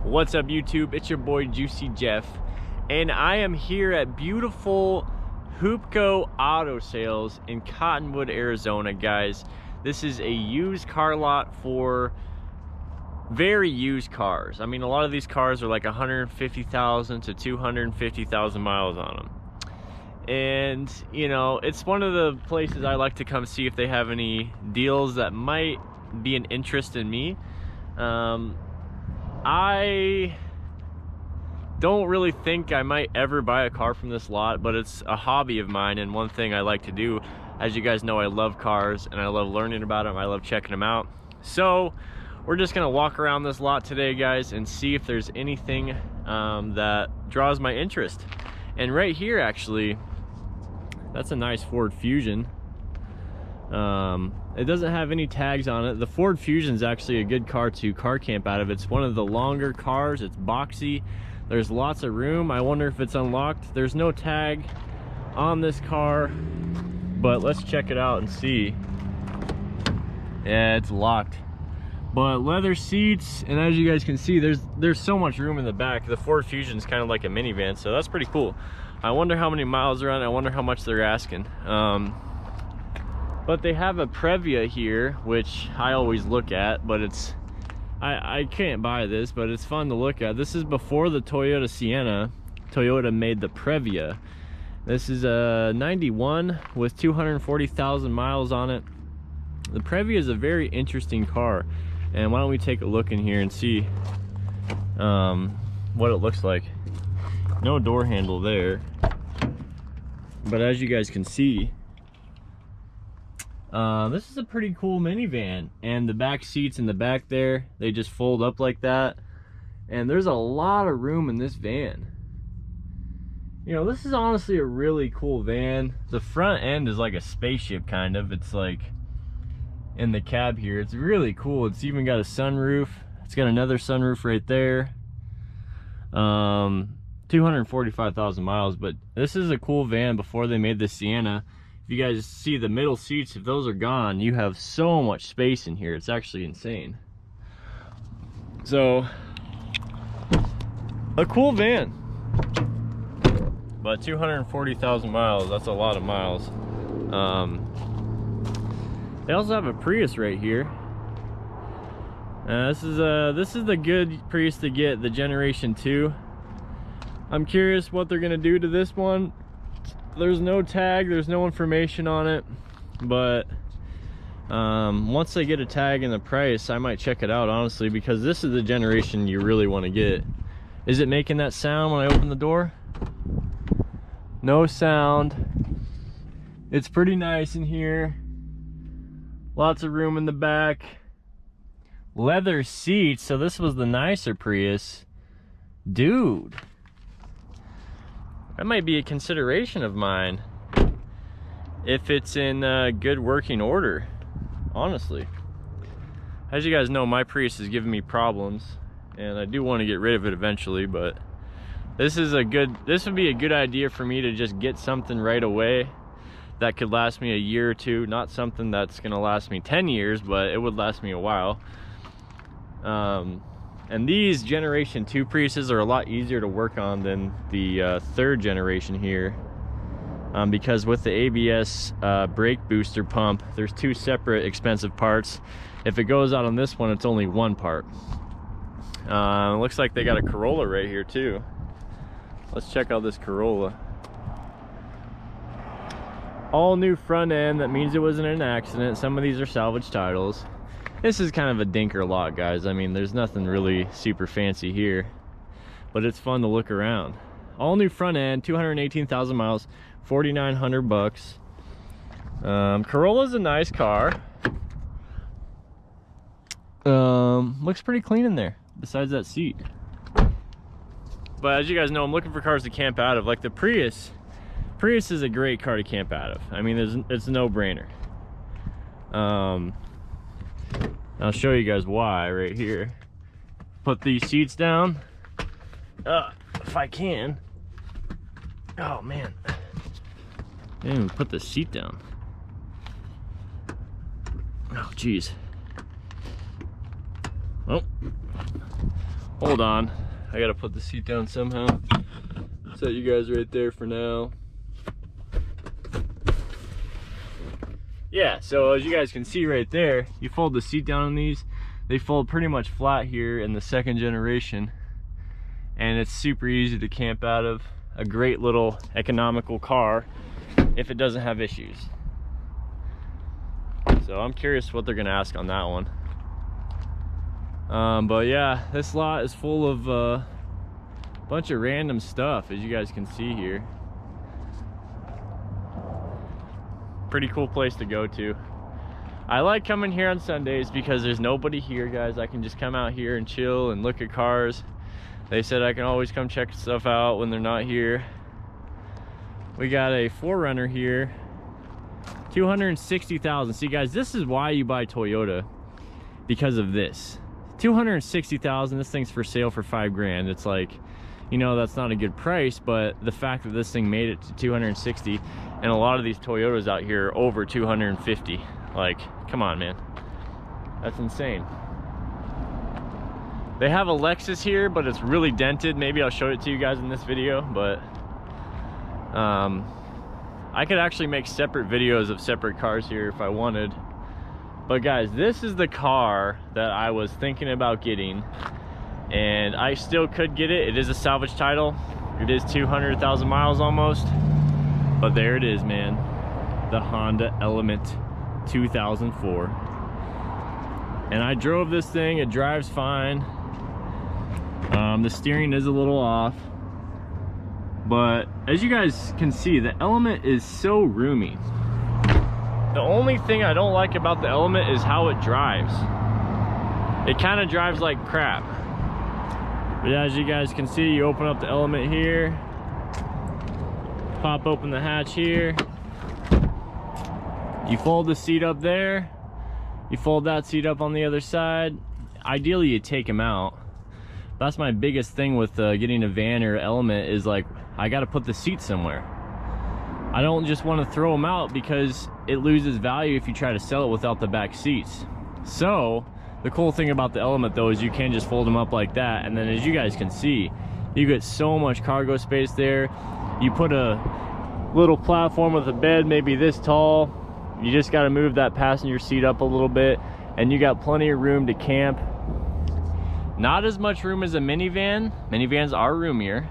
What's up, YouTube? It's your boy Juicy Jeff, and I am here at beautiful Hoopco Auto Sales in Cottonwood, Arizona, guys. This is a used car lot for very used cars. I mean, a lot of these cars are like 150,000 to 250,000 miles on them. And, you know, it's one of the places I like to come see if they have any deals that might be an interest in me. I don't really think I might ever buy a car from this lot, but it's a hobby of mine and one thing I like to do. As you guys know, I love cars and I love learning about them. I love checking them out. So we're just gonna walk around this lot today, guys, and see if there's anything that draws my interest. And right here, actually, that's a nice Ford Fusion. It doesn't have any tags on it. The Ford Fusion is actually a good car to car camp out of. It's one of the longer cars. It's boxy. There's lots of room. I wonder if it's unlocked. There's no tag on this car, but let's check it out and see. Yeah, it's locked. But leather seats, and as you guys can see, there's so much room in the back. The Ford Fusion is kind of like a minivan, so that's pretty cool. I wonder how many miles are on it. I wonder how much they're asking. But they have a Previa here, which I always look at, but it's I can't buy this, but it's fun to look at. This is before the Toyota Sienna. Toyota made the Previa. This is a 91 with 240,000 miles on it. The Previa is a very interesting car, and why don't we take a look in here and see what it looks like. No door handle there, but as you guys can see, this is a pretty cool minivan, and the back seats in the back there, they just fold up like that, and there's a lot of room in this van. You know, this is honestly a really cool van. The front end is like a spaceship, kind of. It's like in the cab here. It's really cool. It's even got a sunroof. It's got another sunroof right there. 245,000 miles, but this is a cool van before they made the Sienna. If you guys see the middle seats, if those are gone, you have so much space in here. It's actually insane. So, a cool van. But 240,000 miles, that's a lot of miles. They also have a Prius right here. This is the good Prius to get, the Generation 2. I'm curious what they're gonna do to this one. There's no tag, there's no information on it, but once they get a tag and the price, I might check it out, honestly, because this is the generation you really want to get. Is it making that sound when I open the door? No sound. It's pretty nice in here. Lots of room in the back. Leather seats, so this was the nicer Prius. Dude, that might be a consideration of mine if it's in good working order, honestly. As you guys know, my Prius is giving me problems, and I do want to get rid of it eventually, but this would be a good idea for me to just get something right away that could last me a year or two. Not something that's gonna last me 10 years, but it would last me a while. And these Generation 2 Priuses are a lot easier to work on than the third generation here, because with the ABS brake booster pump, there's two separate expensive parts. If it goes out on this one, it's only one part. Looks like they got a Corolla right here too. Let's check out this Corolla. All new front end, that means it wasn't an accident. Some of these are salvage titles. This is kind of a dinker lot, guys. I mean, there's nothing really super fancy here, but it's fun to look around. All new front end, 218,000 miles, 4,900 bucks. Corolla's a nice car. Looks pretty clean in there, besides that seat. But as you guys know, I'm looking for cars to camp out of. Like the Prius. Prius is a great car to camp out of. I mean, it's a no-brainer. I'll show you guys why right here. Put these seats down. If I can. Oh man. I didn't even put the seat down. Oh geez. Oh. hold on, I gotta put the seat down somehow. Set you guys right there for now. Yeah, so as you guys can see right there, you fold the seat down on these, they fold pretty much flat here in the second generation, and it's super easy to camp out of. A great little economical car if it doesn't have issues. So I'm curious what they're gonna ask on that one. But yeah, this lot is full of a bunch of random stuff, as you guys can see here. Pretty cool place to go to. I like coming here on Sundays because there's nobody here, guys. I can just come out here and chill and look at cars. They said I can always come check stuff out when they're not here. We got a 4Runner here, 260,000. See guys, this is why you buy Toyota, because of this. 260,000, this thing's for sale for 5 grand. It's like, you know, that's not a good price, but the fact that this thing made it to 260, and a lot of these Toyotas out here are over 250. Like, come on, man. That's insane. They have a Lexus here, but it's really dented. Maybe I'll show it to you guys in this video, but I could actually make separate videos of separate cars here if I wanted. But guys, this is the car that I was thinking about getting, and I still could get it. It is a salvage title. It is 200,000 miles almost, but there it is, man. The Honda Element 2004. And I drove this thing, it drives fine. The steering is a little off, but as you guys can see, the Element is so roomy. The only thing I don't like about the Element is how it drives. It kind of drives like crap. But as you guys can see, you open up the Element here, pop open the hatch here, you fold the seat up there, you fold that seat up on the other side. Ideally you take them out. That's my biggest thing with getting a van or Element, is like, I got to put the seat somewhere. I don't just want to throw them out because it loses value if you try to sell it without the back seats. So the cool thing about the Element though is you can just fold them up like that, and then as you guys can see, you get so much cargo space there. You put a little platform with a bed maybe this tall, you just got to move that passenger seat up a little bit, and you got plenty of room to camp. Not as much room as a minivan. Minivans are roomier,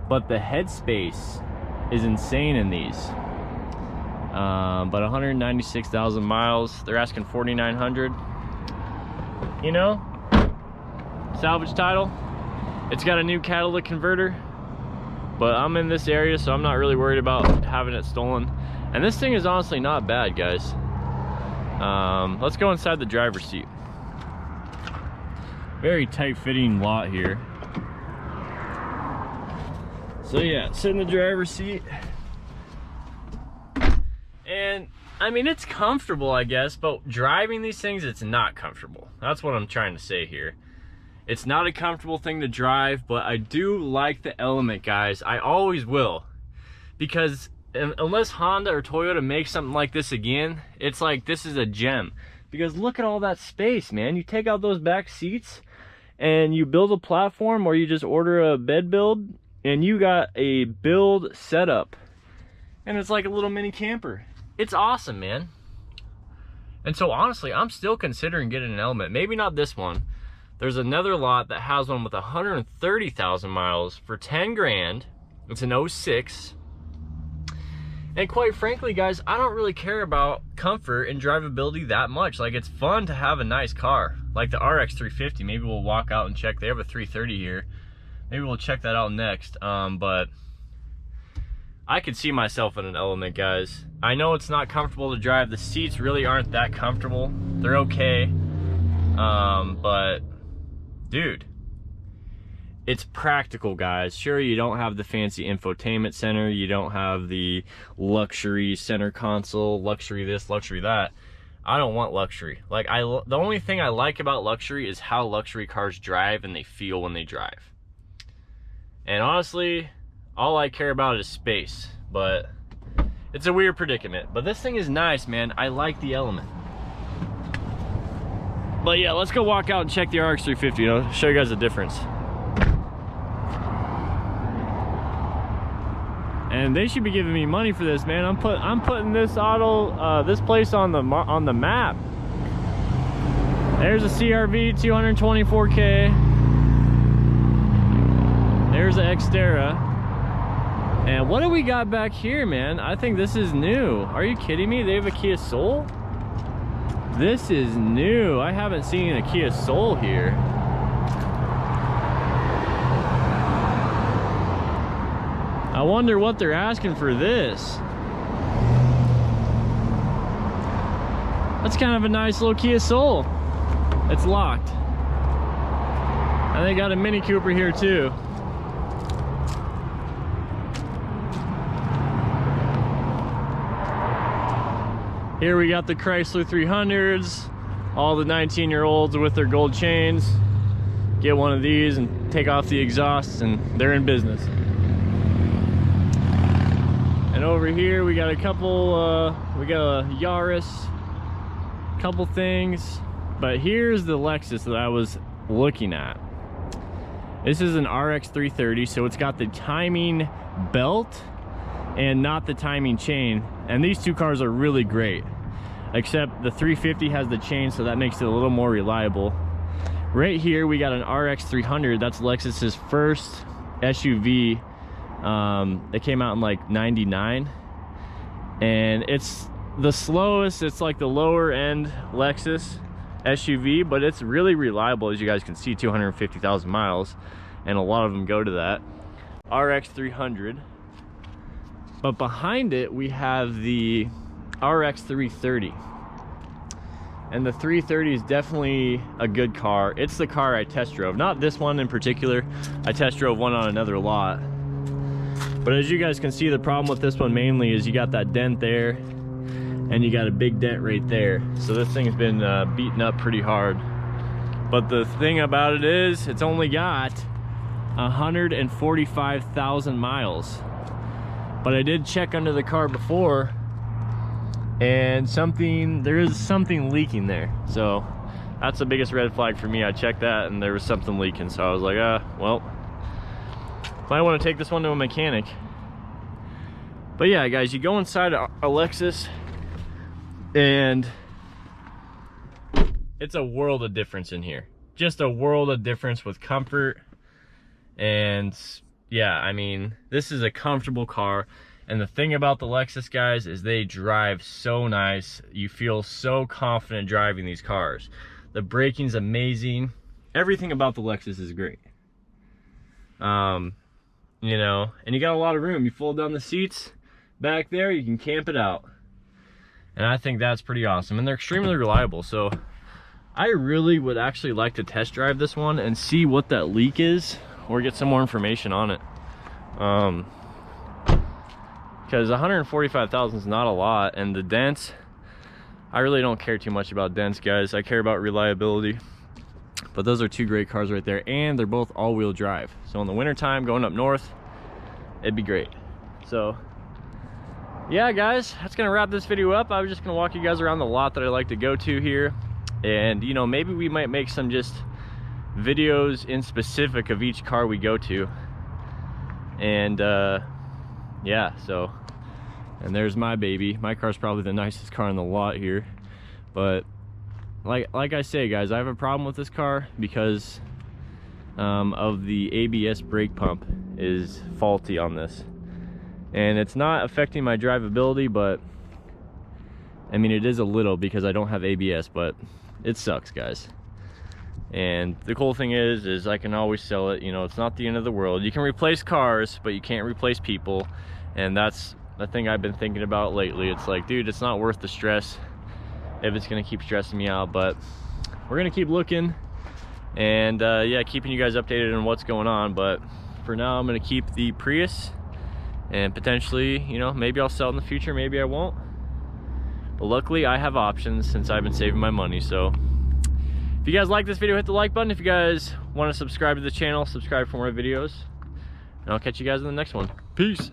but the headspace is insane in these. But 196,000 miles. They're asking 4,900. You know, salvage title. It's got a new catalytic converter, but I'm in this area, so I'm not really worried about having it stolen. And this thing is honestly not bad, guys. Let's go inside the driver's seat. Very tight fitting lot here. So yeah, sit in the driver's seat. And I mean, it's comfortable, I guess, but driving these things, it's not comfortable. That's what I'm trying to say here. It's not a comfortable thing to drive, but I do like the Element, guys. I always will. Because unless Honda or Toyota makes something like this again, it's like, this is a gem. Because look at all that space, man. You take out those back seats and you build a platform, or you just order a bed build, and you got a build setup. And it's like a little mini camper. It's awesome, man. And so honestly, I'm still considering getting an Element. Maybe not this one. There's another lot that has one with 130,000 miles for 10 grand. It's an 06. And quite frankly, guys, I don't really care about comfort and drivability that much. Like, it's fun to have a nice car, like the RX 350. Maybe we'll walk out and check. They have a 330 here. Maybe we'll check that out next. But I could see myself in an Element, guys. I know it's not comfortable to drive. The seats really aren't that comfortable. They're okay. But dude, it's practical, guys. Sure, you don't have the fancy infotainment center, you don't have the luxury center console, luxury this, luxury that. I don't want luxury. Like, the only thing I like about luxury is how luxury cars drive and they feel when they drive. And honestly, all I care about is space. But it's a weird predicament. But this thing is nice, man. I like the Element. But yeah, let's go walk out and check the RX 350, you know, show you guys the difference. And they should be giving me money for this, man. I'm putting this auto, this place on the map. There's a CRV 224K. There's an Xterra. And what do we got back here, man? I think this is new. Are you kidding me? They have a Kia Soul? This is new. I haven't seen a Kia Soul here. I wonder what they're asking for this. That's kind of a nice little Kia Soul. It's locked. And they got a Mini Cooper here too. Here we got the Chrysler 300s, all the 19-year-olds with their gold chains. Get one of these and take off the exhausts and they're in business. And over here we got a couple, we got a Yaris, couple things. But here's the Lexus that I was looking at. This is an RX 330, so it's got the timing belt and not the timing chain. And these two cars are really great, except the 350 has the chain, so that makes it a little more reliable. Right here we got an RX 300. That's Lexus's first SUV. It came out in like 99, and it's the slowest. It's like the lower end Lexus SUV, but it's really reliable. As you guys can see, 250,000 miles, and a lot of them go to that. RX 300. But behind it we have the RX 330, and the 330 is definitely a good car. It's the car I test drove, not this one in particular. I test drove one on another lot, but as you guys can see, the problem with this one mainly is you got that dent there and you got a big dent right there, so this thing's been beaten up pretty hard. But the thing about it is it's only got 145,000 miles. But I did check under the car before, and there is something leaking there. So that's the biggest red flag for me. I checked that and there was something leaking. So I was like, well, might want to take this one to a mechanic. But yeah, guys, you go inside a Lexus and it's a world of difference in here. Just a world of difference with comfort. And yeah, I mean, this is a comfortable car. And the thing about the Lexus, guys, is they drive so nice. You feel so confident driving these cars. The braking's amazing. Everything about the Lexus is great. You know, and you got a lot of room. You fold down the seats back there, you can camp it out. And I think that's pretty awesome. And they're extremely reliable. So I really would actually like to test drive this one and see what that leak is, or get some more information on it. Because 145,000 is not a lot, and the dents, I really don't care too much about dents, guys. I care about reliability. But those are two great cars right there, and they're both all-wheel drive. So in the wintertime, going up north, it'd be great. So yeah, guys, that's gonna wrap this video up. I was just gonna walk you guys around the lot that I like to go to here, and you know, maybe we might make some just videos in specific of each car we go to. And yeah, so, and there's my baby. My car's probably the nicest car in the lot here, but like I say, guys, I have a problem with this car because of the ABS brake pump is faulty on this, and it's not affecting my drivability, but I mean, it is a little because I don't have ABS, but it sucks, guys. And the cool thing is I can always sell it. You know, it's not the end of the world. You can replace cars, but you can't replace people. And that's the thing I've been thinking about lately. It's like, dude, it's not worth the stress if it's gonna keep stressing me out. But we're gonna keep looking, and yeah, keeping you guys updated on what's going on. But for now, I'm gonna keep the Prius, and potentially, you know, maybe I'll sell it in the future, maybe I won't. But luckily I have options since I've been saving my money. So if you guys like this video, hit the like button. If you guys want to subscribe to the channel, subscribe for more videos, and I'll catch you guys in the next one. Peace.